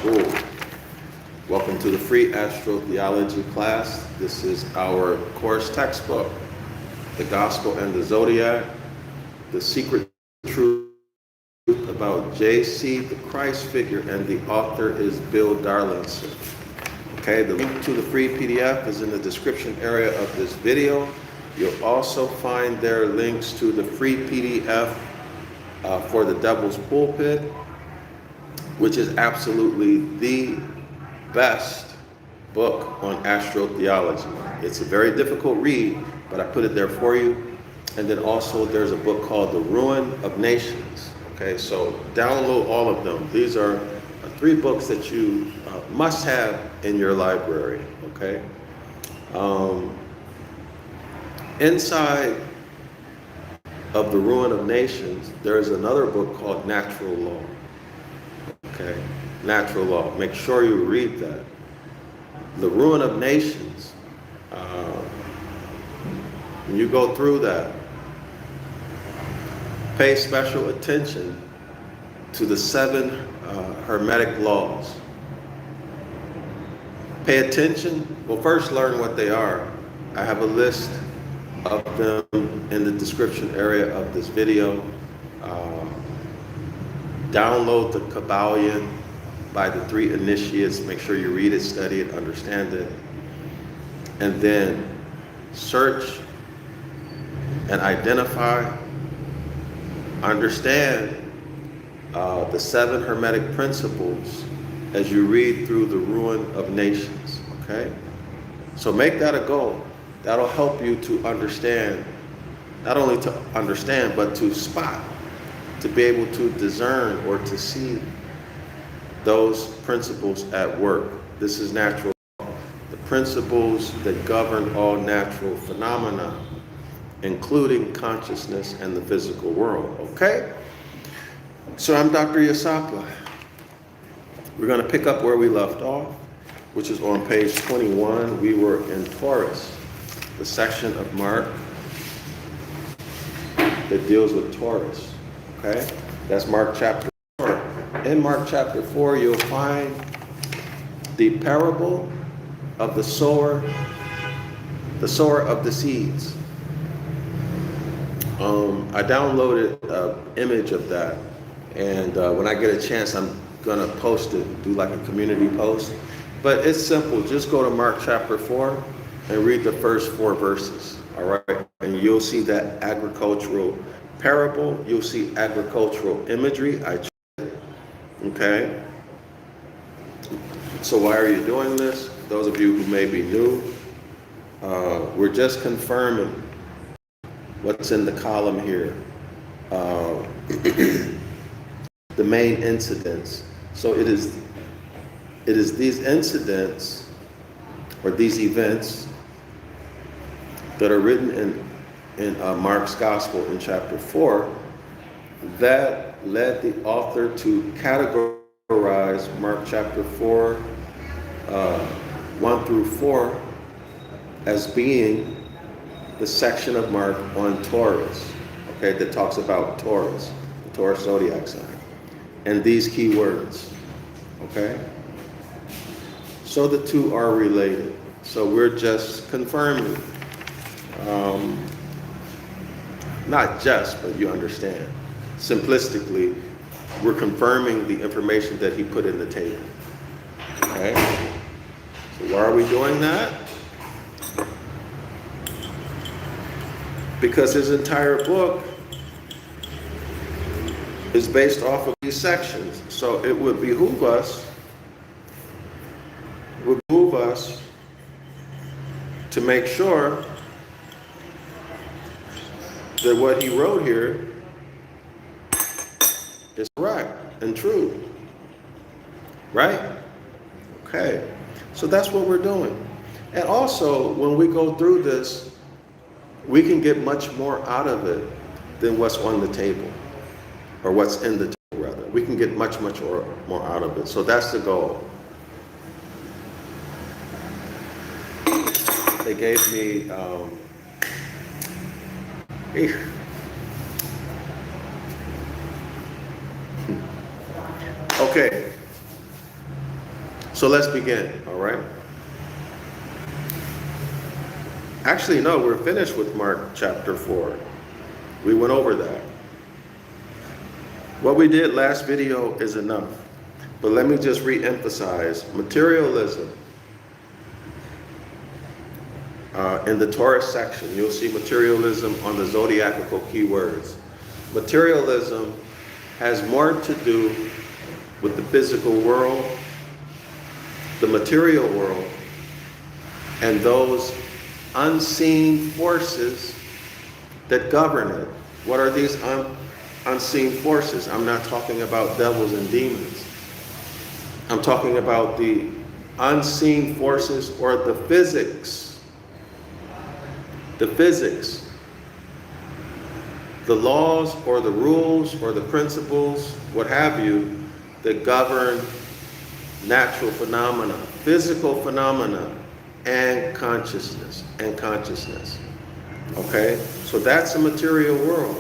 School. Welcome to the free astrotheology class. This is our course textbook, The Gospel and the Zodiac, The Secret Truth about J.C., the Christ figure, and the author is Bill Darrell-El. Okay, the link to the free PDF is in the description area of this video. You'll also find there links to the free PDF for the Devil's Pulpit, which is absolutely the best book on astrotheology. It's a very difficult read, but I put it there for you. And then also there's a book called The Ruin of Nations. Okay, so download all of them. These are 3 books that you must have in your library, okay? Inside of The Ruin of Nations, there's another book called Natural Law. Okay, Natural Law. Make sure you read that. The Ruin of Nations. When you go through that, pay special attention to the 7 Hermetic laws. Pay attention. Well, first learn what they are. I have a list of them in the description area of this video. Download the Kabbalion by the 3 initiates. Make sure you read it, study it, understand it. And then search and identify, understand the 7 Hermetic Principles as you read through The Ruin of Nations, okay? So make that a goal. That'll help you to understand, not only to understand, but to spot, to be able to discern or to see those principles at work. This is natural law. The principles that govern all natural phenomena, including consciousness and the physical world, okay? So I'm Dr. Yasapa. We're gonna pick up where we left off, which is on page 21. We were in Taurus, the section of Mark that deals with Taurus, okay? That's Mark chapter 4. In Mark chapter 4, you'll find the parable of the sower of the seeds. I downloaded an image of that, and when I get a chance, I'm gonna post it, do like a community post. But it's simple, just go to Mark chapter 4 and read the first 4 verses, all right? And you'll see that agricultural parable, you'll see agricultural imagery, okay? So why are you doing this? Those of you who may be new, we're just confirming what's in the column here. The main incidents. So it is these incidents or these events that are written in Mark's Gospel in chapter 4 that led the author to categorize Mark chapter 4, 1 through 4 as being the section of Mark on Taurus, okay, that talks about Taurus, the Taurus zodiac sign, and these key words, okay? So the 2 are related. So we're just confirming, not just, but you understand. Simplistically, we're confirming the information that he put in the table, okay? So why are we doing that? Because his entire book is based off of these sections. So it would behoove us to make sure that what he wrote here is correct and true, right? Okay, so that's what we're doing. And also, when we go through this, we can get much more out of it than what's on the table, or what's in the table, rather. We can get much more out of it. So that's the goal. They gave me, okay. So let's begin, all right? Actually, no, we're finished with Mark chapter 4. We went over that. What we did last video is enough. But let me just re-emphasize materialism. In the Taurus section, you'll see materialism on the zodiacal keywords. Materialism has more to do with the physical world, the material world, and those unseen forces that govern it. What are these unseen forces? I'm not talking about devils and demons. I'm talking about the unseen forces or the physics. The physics. The laws or the rules or the principles, what have you, that govern natural phenomena, physical phenomena, and consciousness. Okay? So that's a material world.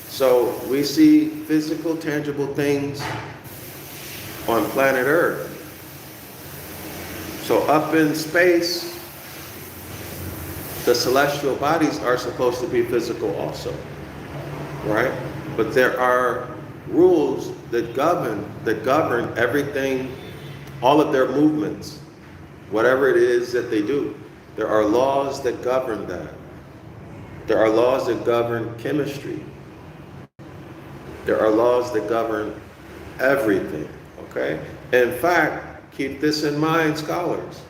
So we see physical, tangible things on planet Earth. So up in space, the celestial bodies are supposed to be physical also, right? But there are rules that govern everything, all of their movements, whatever it is that they do. There are laws that govern that. There are laws that govern chemistry. There are laws that govern everything, okay? In fact, keep this in mind, scholars.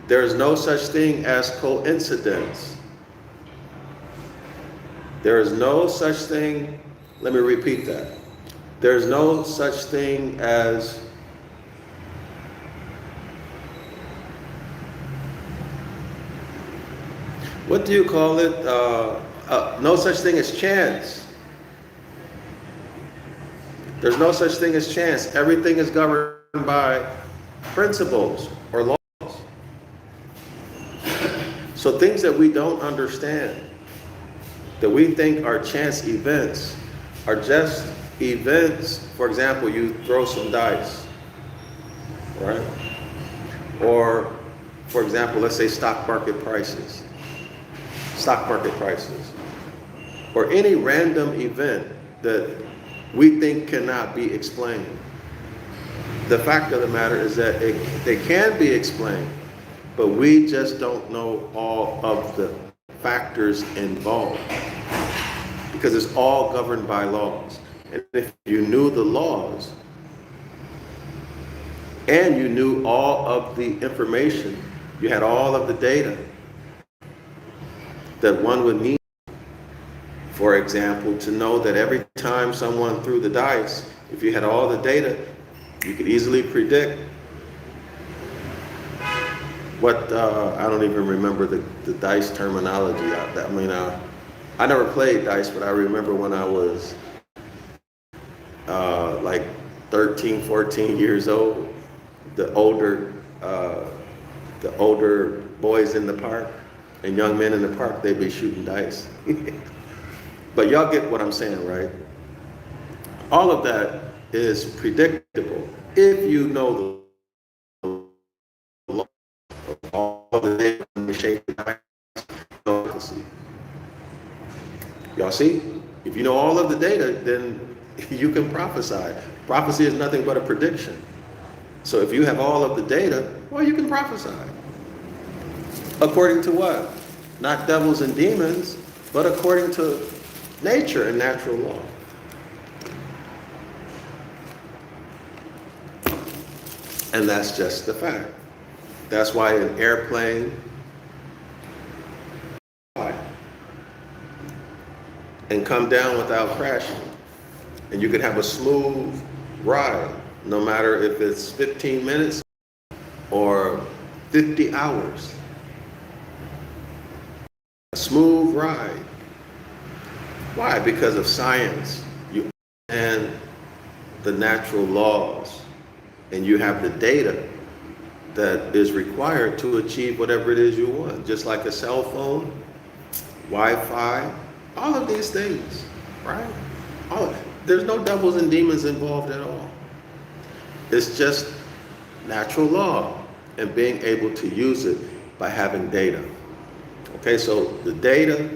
There is no such thing as coincidence. There is no such thing, let me repeat that. There is no such thing as what do you call it? No such thing as chance. There's no such thing as chance. Everything is governed by principles or laws. So things that we don't understand, that we think are chance events, are just events. For example, you throw some dice, right? Or, for example, let's say stock market prices. Or any random event that we think cannot be explained. The fact of the matter is that they can be explained, but we just don't know all of the factors involved because it's all governed by laws. And if you knew the laws and you knew all of the information, you had all of the data that one would need, for example, to know that every time someone threw the dice, if you had all the data, you could easily predict what, I don't even remember the dice terminology. I never played dice, but I remember when I was like 13, 14 years old, the older boys in the park and young men in the park, they'd be shooting dice. But y'all get what I'm saying, right? All of that is predictable if you know the law of all the data and the shape of the dice. Y'all see? If you know all of the data, then you can prophesy. Prophecy is nothing but a prediction. So if you have all of the data, well, you can prophesy. According to what? Not devils and demons, but according to nature and natural law. And that's just the fact. That's why an airplane and come down without crashing. And you can have a smooth ride, no matter if it's 15 minutes or 50 hours. A smooth ride. Why? Because of science. You understand the natural laws, and you have the data that is required to achieve whatever it is you want. Just like a cell phone, Wi-Fi, all of these things, right? There's no devils and demons involved at all. It's just natural law and being able to use it by having data. Okay, so the data,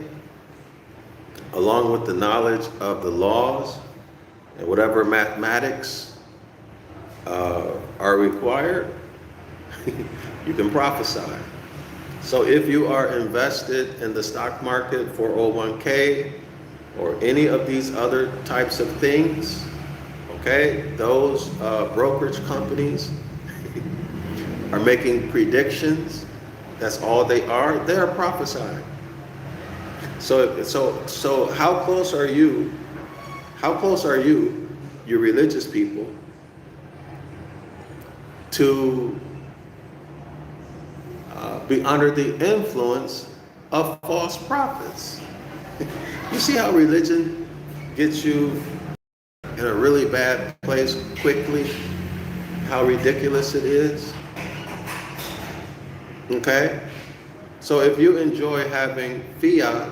along with the knowledge of the laws and whatever mathematics are required, you can prophesy. So if you are invested in the stock market, 401k, or any of these other types of things, okay, those brokerage companies are making predictions. That's all they are. They're prophesying. So how close are you? How close are you, you religious people, to be under the influence of false prophets? You see how religion gets you in a really bad place quickly? How ridiculous it is? Okay? So if you enjoy having fiat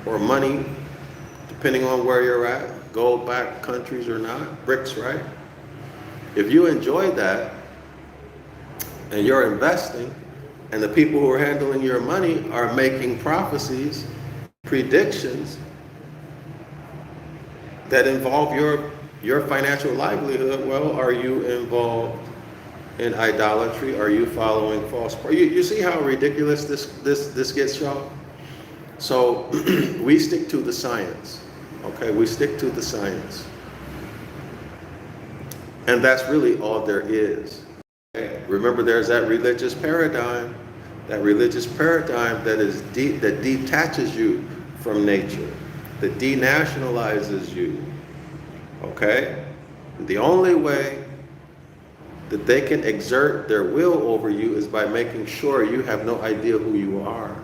or money, depending on where you're at, gold-backed countries or not, bricks, right? If you enjoy that and you're investing, and the people who are handling your money are making prophecies, predictions that involve your financial livelihood, well, are you involved in idolatry? Are you following false? You see how ridiculous this gets, y'all? So we stick to the science, okay? We stick to the science. And that's really all there is. Okay? Remember, there's that religious paradigm that that detaches you from nature, that denationalizes you, okay? The only way that they can exert their will over you is by making sure you have no idea who you are,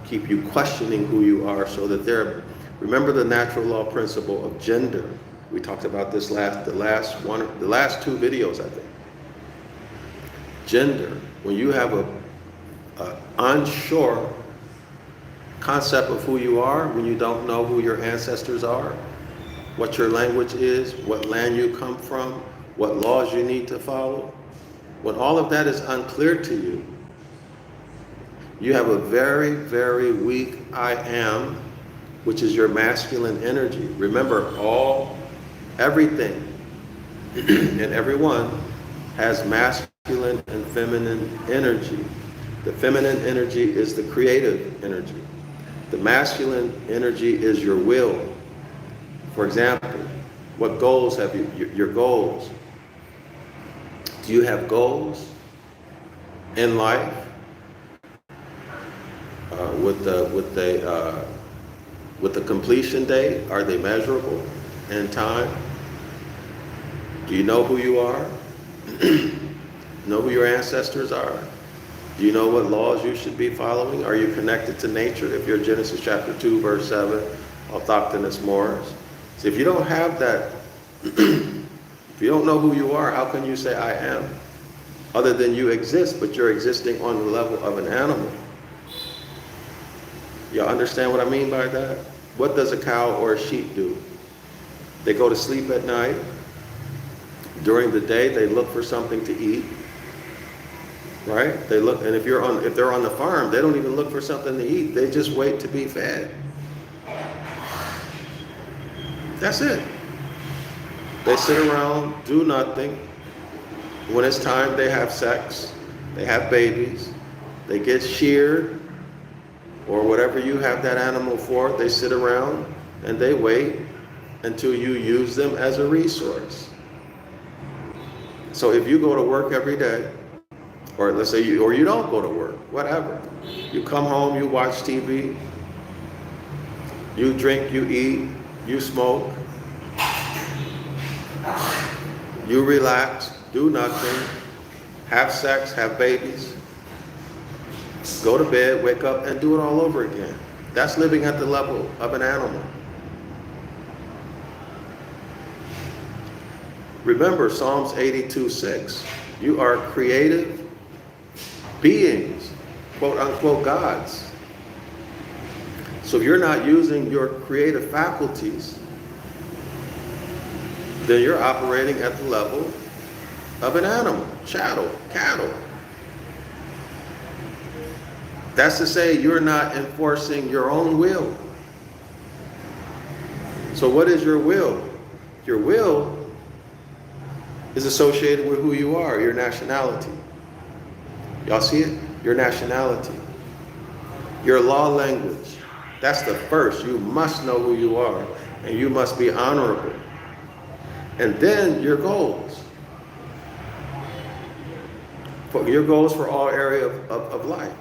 keep you questioning who you are, so that remember the natural law principle of gender. We talked about this the last two videos, I think. Gender, when you have a unsure concept of who you are, when you don't know who your ancestors are, what your language is, what land you come from, what laws you need to follow, when all of that is unclear to you, you have a very, very weak I am, which is your masculine energy. Remember, everything and everyone has masculine and feminine energy. The feminine energy is the creative energy. The masculine energy is your will. For example, what goals have you? Your goals. Do you have goals in life with the completion date? Are they measurable in time? Do you know who you are? Know who your ancestors are? Do you know what laws you should be following? Are you connected to nature? If you're Genesis chapter 2, verse 7, autochthonous mores. So if you don't have that, if you don't know who you are, how can you say I am? Other than you exist, but you're existing on the level of an animal. Y'all understand what I mean by that? What does a cow or a sheep do? They go to sleep at night. During the day, they look for something to eat. Right? They look, and if they're on the farm, they don't even look for something to eat. They just wait to be fed. That's it. They sit around, do nothing. When it's time, they have sex. They have babies. They get sheared, or whatever you have that animal for. They sit around and they wait until you use them as a resource. So if you go to work every day, or let's say you don't go to work, whatever. You come home, you watch TV, you drink, you eat, you smoke, you relax, do nothing, have sex, have babies, go to bed, wake up, and do it all over again. That's living at the level of an animal. Remember Psalms 82:6. You are creative beings, quote unquote gods. So if you're not using your creative faculties, then you're operating at the level of an animal, chattel, cattle. That's to say you're not enforcing your own will. So what is your will? Your will is associated with who you are, your nationality. Y'all see it? Your nationality. Your law language. That's the first. You must know who you are, and you must be honorable. And then your goals. Your goals for all areas of life.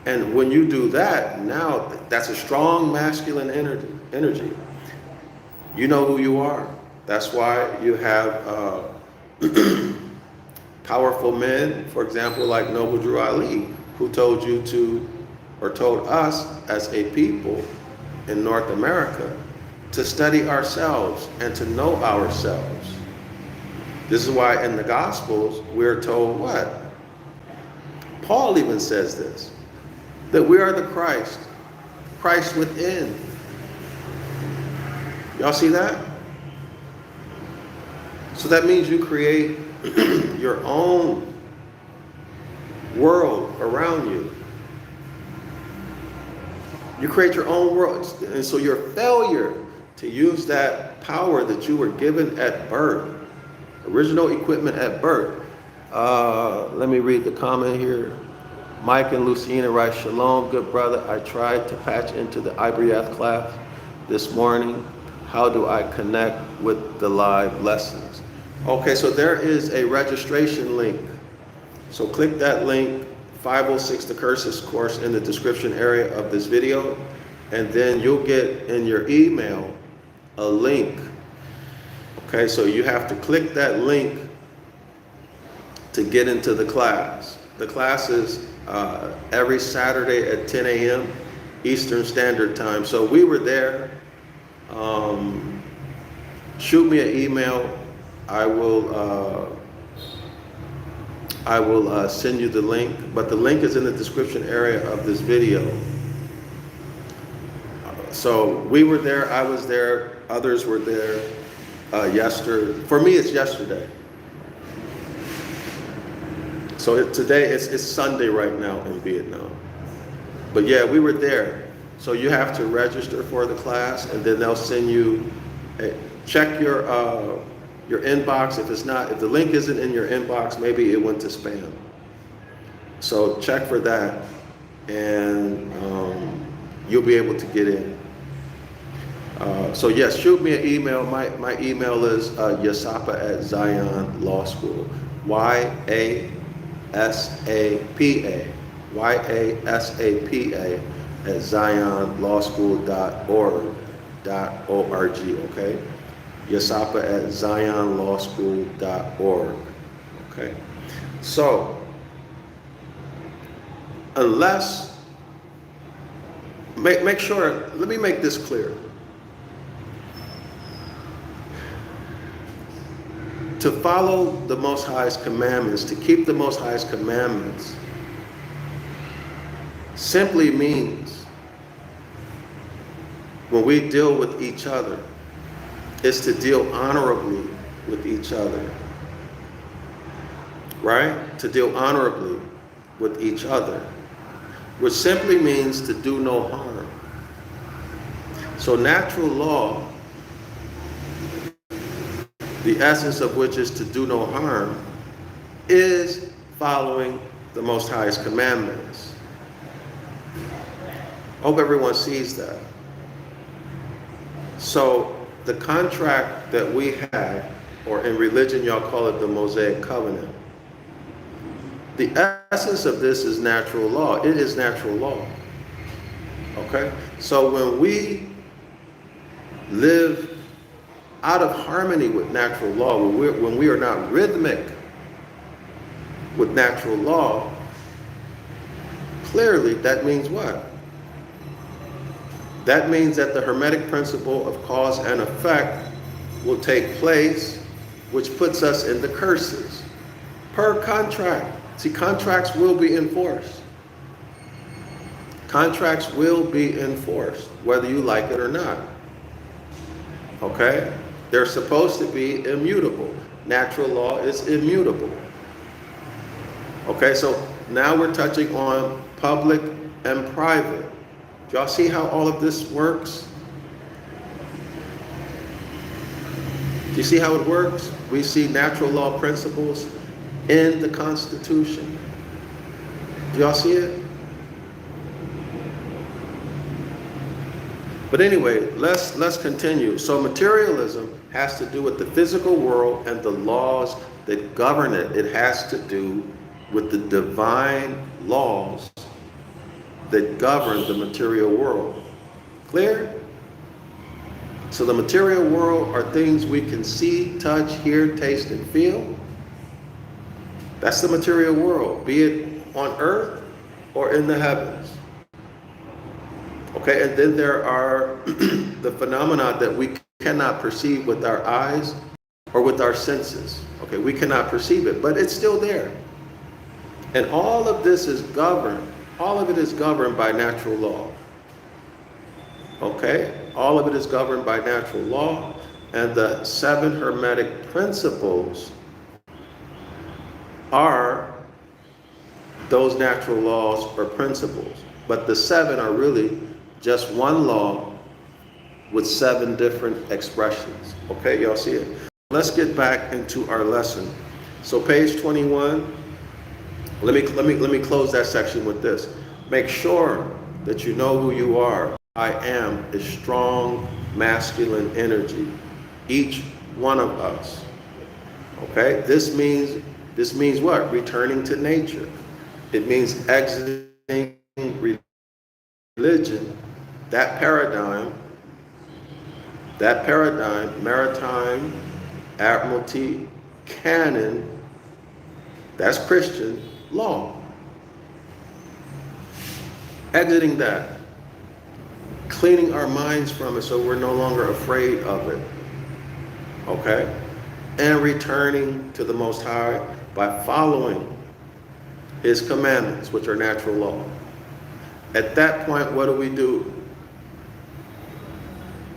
And when you do that, now that's a strong masculine energy. You know who you are. That's why you have powerful men, for example, like Noble Drew Ali, who told you to, or told us as a people in North America, to study ourselves and to know ourselves. This is why in the Gospels we're told what? Paul even says this, that we are the Christ, Christ within. Y'all see that? So that means you create your own world around you. You create your own world. And so your failure to use that power that you were given at birth, original equipment at birth. Let me read the comment here. Mike and Lucina write, Shalom, good brother. I tried to patch into the Ibaryath class this morning. How do I connect with the live lessons? Okay, so there is a registration link. So click that link, 506 The Curses course, in the description area of this video, and then you'll get in your email a link. Okay, so you have to click that link to get into the class. The class is every Saturday at 10 a.m. Eastern Standard Time. So we were there. Shoot me an email. I will send you the link, but the link is in the description area of this video. So we were there, I was there, others were there yesterday. For me, it's yesterday. So today, it's Sunday right now in Vietnam. But yeah, we were there. So you have to register for the class, and then they'll send you, check your inbox. If the link isn't in your inbox, maybe it went to spam. So check for that, and you'll be able to get in. So yes, shoot me an email. My email is Yasapa@Zion Law School. YASAPA @ZionLawSchool.org. Okay. Yasapa@ZionLawSchool.org. Okay. So, unless, make sure, let me make this clear. To follow the Most High's commandments, to keep the Most High's commandments, simply means when we deal with each other, is to deal honorably with each other. Right? To deal honorably with each other, which simply means to do no harm. So natural law, the essence of which is to do no harm, is following the Most High's commandments. Hope everyone sees that. So the contract that we have, or in religion y'all call it the Mosaic Covenant, the essence of this is natural law. It is natural law. Okay? So when we live out of harmony with natural law, when we are not rhythmic with natural law, clearly that means what? That means that the Hermetic principle of cause and effect will take place, which puts us in the curses per contract. See, contracts will be enforced. Contracts will be enforced, whether you like it or not. Okay? They're supposed to be immutable. Natural law is immutable. Okay, so now we're touching on public and private. Do y'all see how all of this works? Do you see how it works? We see natural law principles in the Constitution. Do y'all see it? But anyway, let's continue. So materialism has to do with the physical world and the laws that govern it. It has to do with the divine laws that govern the material world. Clear? So the material world are things we can see, touch, hear, taste, and feel. That's the material world, be it on earth or in the heavens. Okay, and then there are the phenomena that we cannot perceive with our eyes or with our senses. Okay, we cannot perceive it, but it's still there. And all of this is governed, all of it is governed by natural law. Okay, all of it is governed by natural law, and the 7 Hermetic Principles are those natural laws or principles. But the 7 are really just one law with 7 different expressions. Okay, y'all see it? Let's get back into our lesson. So page 21, let me close that section with this. Make sure that you know who you are. I am a strong masculine energy, each one of us. Okay, this means what? Returning to nature. It means exiting religion, that paradigm, maritime, admiralty, canon, that's Christian law. Exiting that, cleaning our minds from it so we're no longer afraid of it, okay? And returning to the Most High by following His commandments, which are natural law. At that point, what do?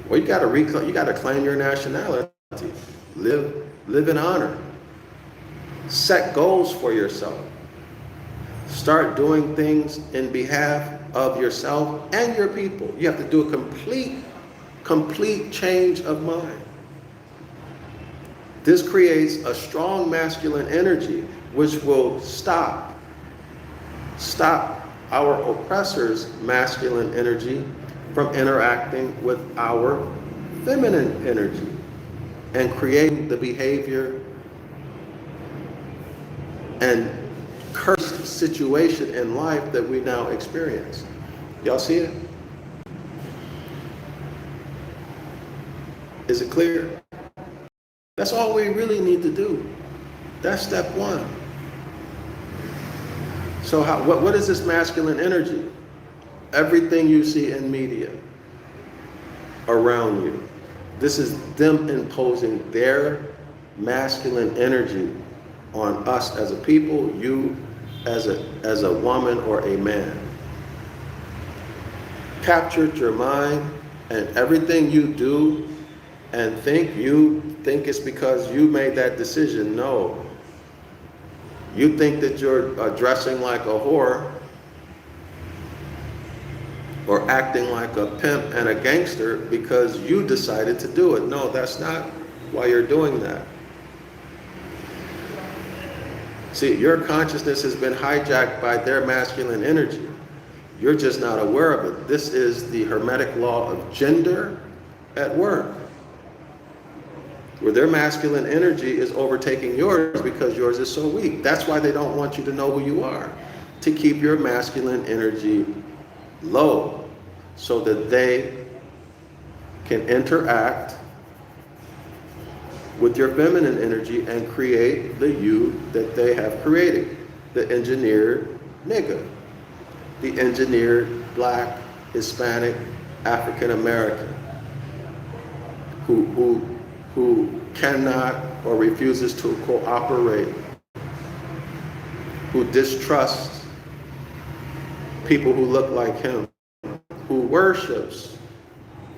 Well, you got to claim your nationality. Live in honor. Set goals for yourself. Start doing things in behalf of yourself and your people. You have to do a complete change of mind. This creates a strong masculine energy which will stop our oppressor's masculine energy from interacting with our feminine energy and creating the behavior and cursed situation in life that we now experience. Y'all see it? Is it clear? That's all we really need to do. That's step 1. So what is this masculine energy? Everything you see in media around you. This is them imposing their masculine energy on us as a people, you as a woman or a man. Captured your mind, and everything you do and you think it's because you made that decision. No. You think that you're dressing like a whore or acting like a pimp and a gangster because you decided to do it. No, that's not why you're doing that. See, your consciousness has been hijacked by their masculine energy. You're just not aware of it. This is the Hermetic law of gender at work, where their masculine energy is overtaking yours because yours is so weak. That's why they don't want you to know who you are, to keep your masculine energy low so that they can interact with your feminine energy and create the you that they have created, the engineered nigga, the engineered black, Hispanic, African American, who cannot or refuses to cooperate, who distrusts people who look like him, who worships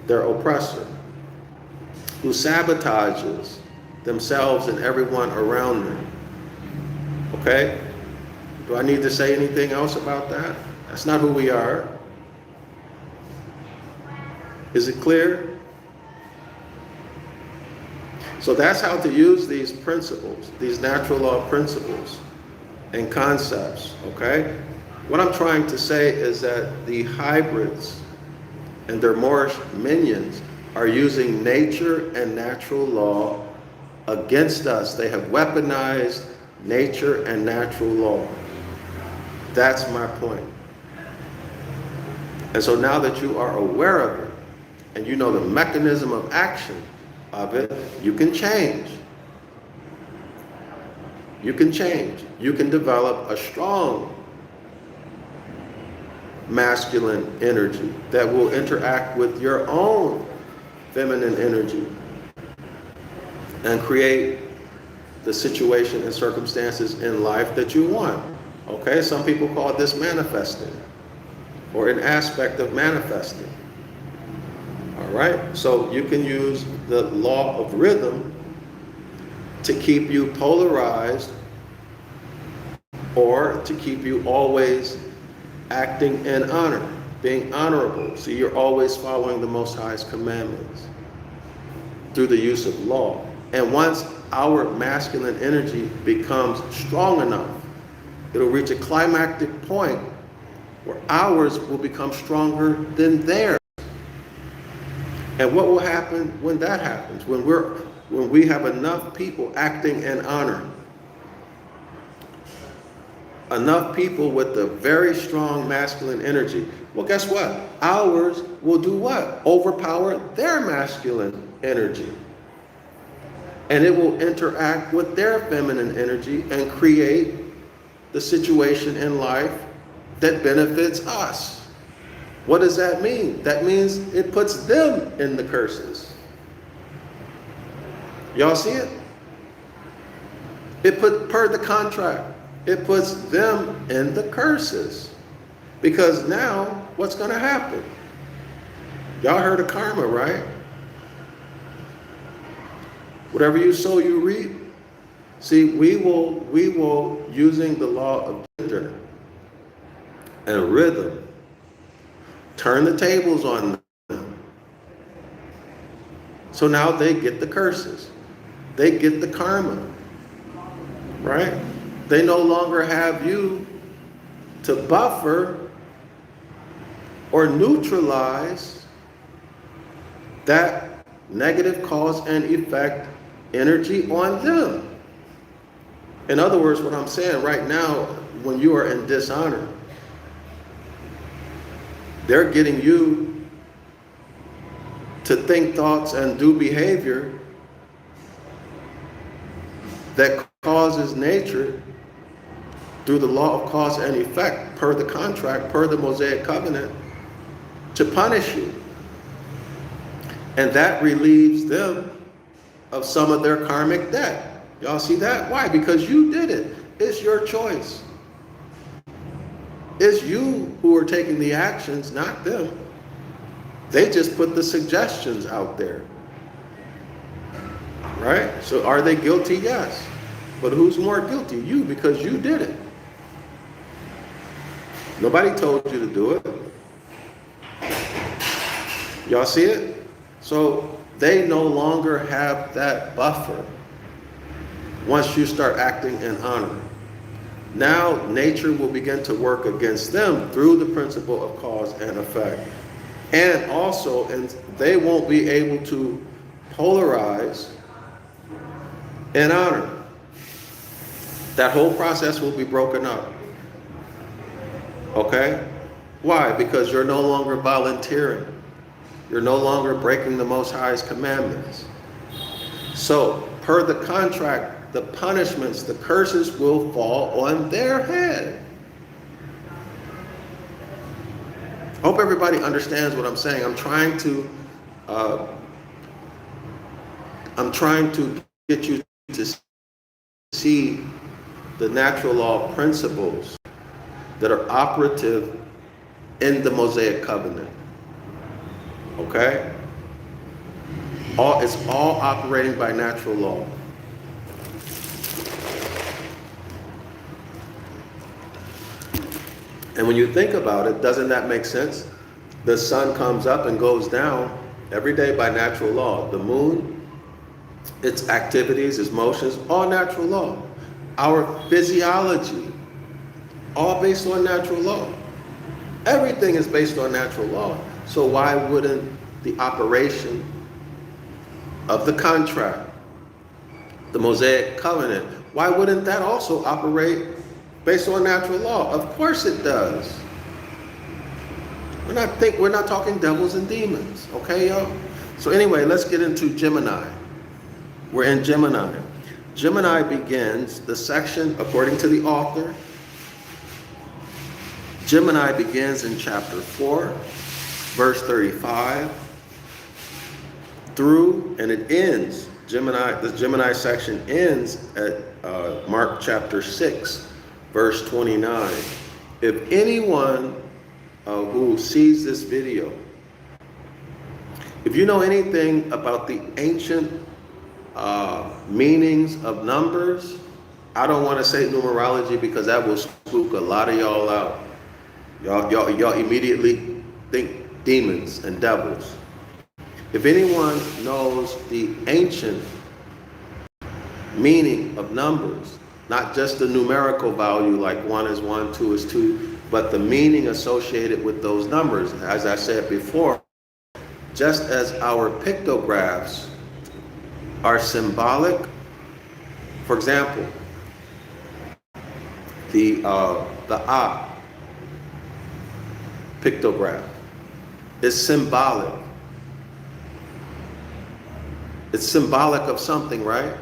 their oppressor, who sabotages themselves and everyone around them. Okay? Do I need to say anything else about that? That's not who we are. Is it clear? So that's how to use these principles, these natural law principles and concepts, okay? What I'm trying to say is that the hybrids and their Moorish minions are using nature and natural law against us. They have weaponized nature and natural law. That's my point. And so now that you are aware of it, and you know the mechanism of action of it, you can change. You can change. You can develop a strong masculine energy that will interact with your own feminine energy and create the situation and circumstances in life that you want. Okay, some people call this manifesting, or an aspect of manifesting. All right, so you can use the law of rhythm to keep you polarized, or to keep you always acting in honor, being honorable. So you're always following the Most High's commandments through the use of law. And once our masculine energy becomes strong enough, it'll reach a climactic point where ours will become stronger than theirs. And what will happen when that happens? When we have enough people acting in honor, enough people with a very strong masculine energy, well, guess what? Ours will do what? Overpower their masculine energy. And it will interact with their feminine energy and create the situation in life that benefits us. What does that mean? That means it puts them in the curses. Y'all see it? Per the contract, it puts them in the curses. Because now, what's going to happen? Y'all heard of karma, right? Whatever you sow, you reap. See, we will, using the law of gender and rhythm, turn the tables on them. So now they get the curses. They get the karma, right? They no longer have you to buffer or neutralize that negative cause and effect energy on them. In other words, what I'm saying right now, when you are in dishonor, they're getting you to think thoughts and do behavior that causes nature through the law of cause and effect, per the contract, per the Mosaic covenant, to punish you. And that relieves them of some of their karmic debt. Y'all see that? Why? Because you did it. It's your choice. It's you who are taking the actions, not them. They just put the suggestions out there. Right? So are they guilty? Yes. But who's more guilty? You, because you did it. Nobody told you to do it. Y'all see it? So they no longer have that buffer once you start acting in honor. Now nature will begin to work against them through the principle of cause and effect. And also, and they won't be able to polarize in honor. That whole process will be broken up. Okay? Why? Because you're no longer volunteering. You're no longer breaking the Most High's commandments. So, per the contract, the punishments, the curses will fall on their head. I hope everybody understands what I'm saying. I'm trying to get you to see the natural law principles that are operative in the Mosaic covenant. Okay? It's all operating by natural law. And when you think about it, doesn't that make sense? The sun comes up and goes down every day by natural law. The moon, its activities, its motions, all natural law. Our physiology, all based on natural law. Everything is based on natural law. So why wouldn't the operation of the contract, the Mosaic covenant, why wouldn't that also operate based on natural law? Of course it does. We're not talking devils and demons, okay, y'all? So anyway, let's get into Gemini. We're in Gemini. Gemini begins the section, according to the author, Gemini begins in chapter 4, verse 35, and it ends, the Gemini section ends at Mark chapter 6, verse 29. If anyone who sees this video, if you know anything about the ancient meanings of numbers, I don't want to say numerology because that will spook a lot of y'all out. Y'all immediately think demons and devils. If anyone knows the ancient meaning of numbers, not just the numerical value like 1 is 1, 2 is 2, but the meaning associated with those numbers, as I said before, just as our pictographs are symbolic. For example, the pictograph is symbolic. It's symbolic of something, right?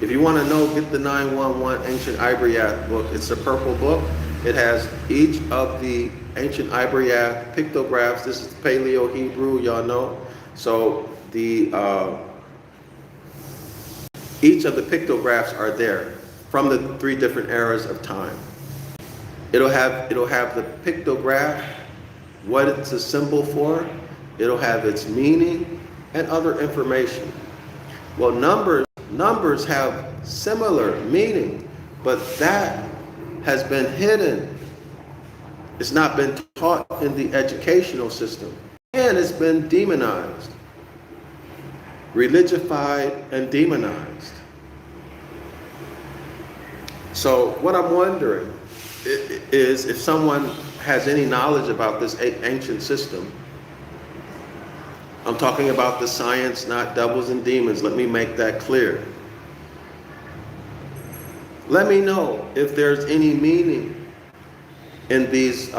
If you want to know, get the 911 Ancient Ibaryath book. It's a purple book. It has each of the Ancient Ibaryath pictographs. This is Paleo Hebrew, y'all know. So each of the pictographs are there from the 3 different eras of time. It'll have the pictograph, what it's a symbol for. It'll have its meaning and other information. Well, numbers have similar meaning, but that has been hidden. It's not been taught in the educational system, and it's been demonized, religified, and demonized. So what I'm wondering is if someone has any knowledge about this ancient system. I'm talking about the science, not devils and demons. Let me make that clear. Let me know if there's any meaning in these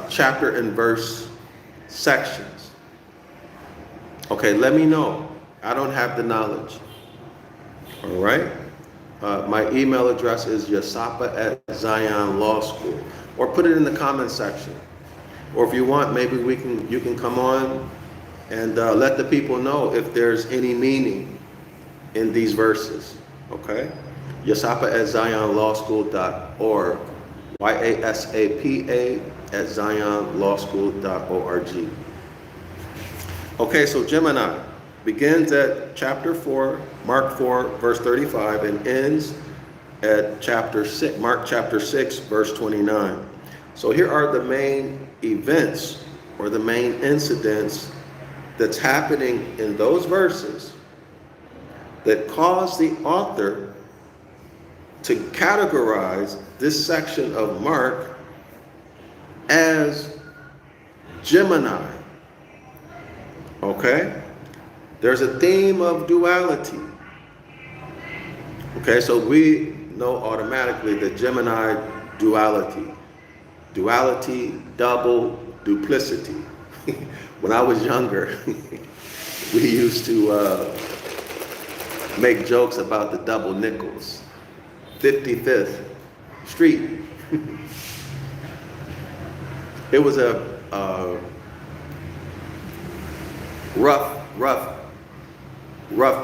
chapter and verse sections. Okay, let me know. I don't have the knowledge. All right? My email address is yasapa@Zion Law School, or put it in the comment section. Or if you want, maybe you can come on and let the people know if there's any meaning in these verses. Okay? Yasapa@ZionLawSchool.org. YASAPA@ZionLawSchool.org. Okay, so Gemini begins at chapter 4, Mark 4, verse 35, and ends at Mark chapter 6, verse 29. So here are the main events or the main incidents that's happening in those verses that cause the author to categorize this section of Mark as Gemini. Okay? There's a theme of duality. Okay, so we know automatically that Gemini duality. Duality, double, duplicity. When I was younger, we used to make jokes about the double nickels. 55th Street. It was a rough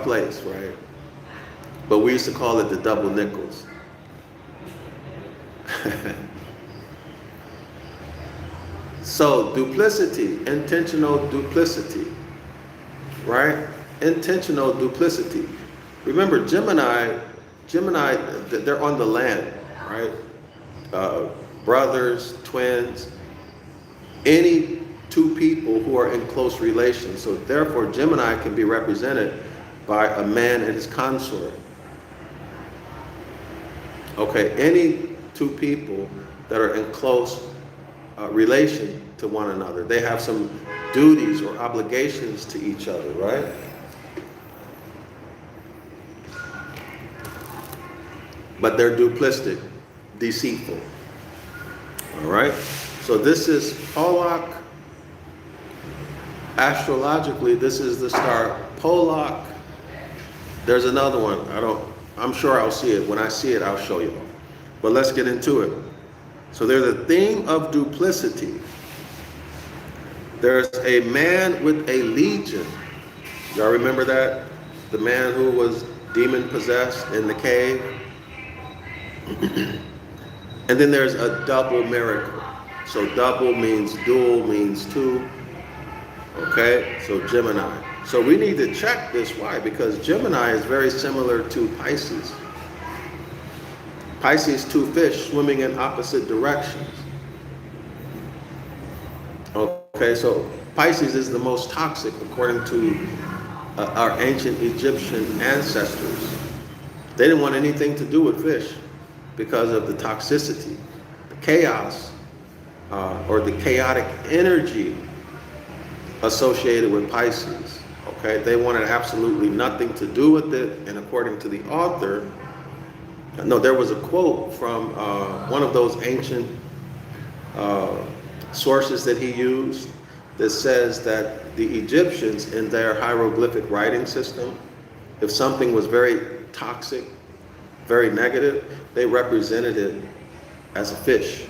place, right? But we used to call it the double nickels. So duplicity, intentional duplicity, right? Intentional duplicity. Remember, Gemini, they're on the land. right? Brothers, twins, any two people who are in close relations. So therefore, Gemini can be represented by a man and his consort. Okay, any two people that are in close relation to one another. They have some duties or obligations to each other, right? But they're duplistic, deceitful. All right? So this is Polak. Astrologically, this is the star Polak. There's another one. I'm sure I'll see it. When I see it, I'll show you. But let's get into it. So there's a theme of duplicity. There's a man with a legion. Y'all remember that? The man who was demon possessed in the cave. And then there's a double miracle. So double means dual, means two. Okay, so Gemini. So we need to check this. Why? Because Gemini is very similar to Pisces. Pisces, two fish swimming in opposite directions. Okay, so Pisces is the most toxic according to our ancient Egyptian ancestors. They didn't want anything to do with fish because of the toxicity, the chaos, or the chaotic energy associated with Pisces. Okay, they wanted absolutely nothing to do with it, and according to the author, no, there was a quote from one of those ancient sources that he used that says that the Egyptians, in their hieroglyphic writing system, if something was very toxic, very negative, they represented it as a fish.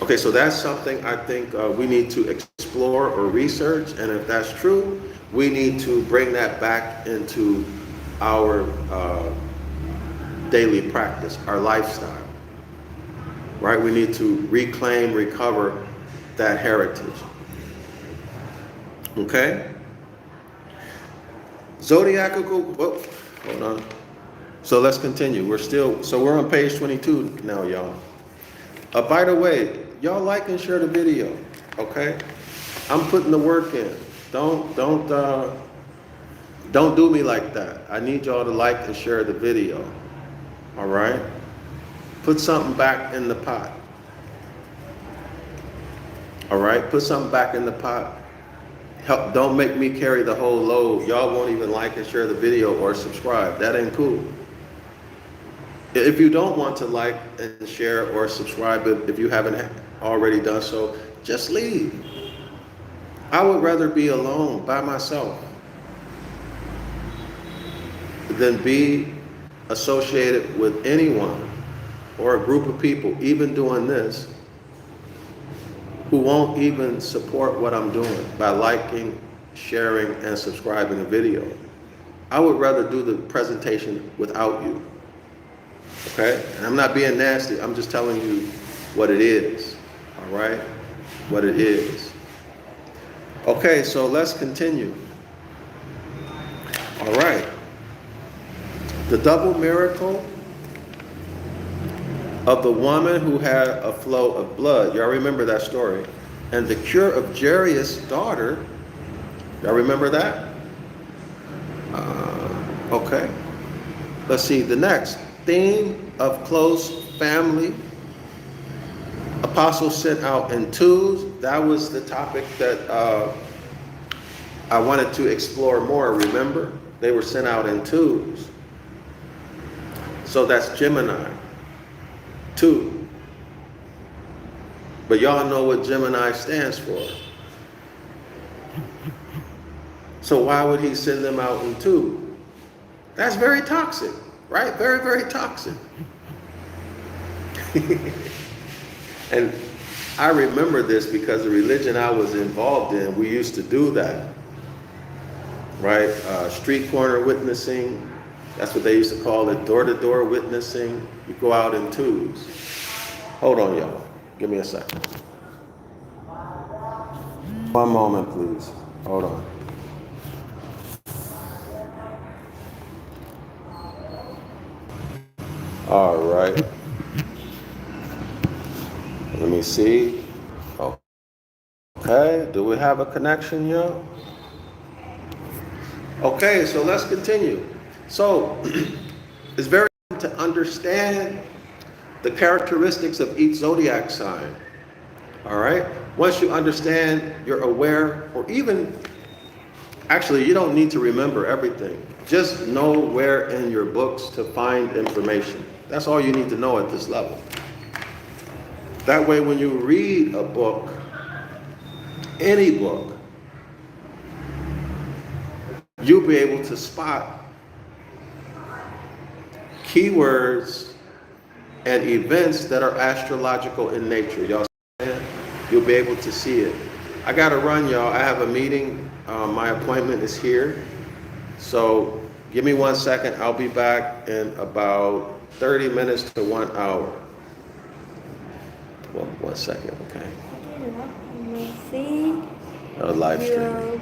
Okay, so that's something I think we need to explore or research, and if that's true, we need to bring that back into our daily practice, our lifestyle, right? We need to reclaim, recover that heritage. Okay? Zodiacal, whoa, hold on. So let's continue. We're on page 22 now, y'all. By the way, y'all like and share the video, okay? I'm putting the work in. Don't do me like that. I need y'all to like and share the video. All right? Put something back in the pot. All right? Put something back in the pot. Help, don't make me carry the whole load. Y'all won't even like and share the video or subscribe. That ain't cool. If you don't want to like and share or subscribe, if you haven't already done so, just leave. I would rather be alone by myself than be associated with anyone or a group of people, even doing this, who won't even support what I'm doing by liking, sharing, and subscribing a video. I would rather do the presentation without you. Okay? And I'm not being nasty. I'm just telling you what it is. All right? What it is. Okay, so let's continue. All right. The double miracle of the woman who had a flow of blood. Y'all remember that story. And the cure of Jairus' daughter. Y'all remember that? Okay. Let's see. The next. Theme of close family. Apostles sent out in twos. That was the topic that I wanted to explore more. Remember? They were sent out in twos. So that's Gemini. 2. But y'all know what Gemini stands for. So why would he send them out in 2? That's very toxic, right? Very, very toxic. And I remember this because the religion I was involved in, we used to do that, right? Street corner witnessing. That's what they used to call it, door-to-door witnessing. You go out in twos. Hold on, y'all. Give me a second. One moment, please. Hold on. All right. Let me see. Okay, do we have a connection, yo? Okay, so let's continue. So, it's very important to understand the characteristics of each zodiac sign. All right? Once you understand, you're aware, or even, actually, you don't need to remember everything. Just know where in your books to find information. That's all you need to know at this level. That way, when you read a book, any book, you'll be able to spot keywords and events that are astrological in nature. Y'all see that? You'll be able to see it. I gotta run, y'all. I have a meeting. My appointment is here. So give me 1 second. I'll be back in about 30 minutes to 1 hour. Well, 1 second, okay? See A live stream. your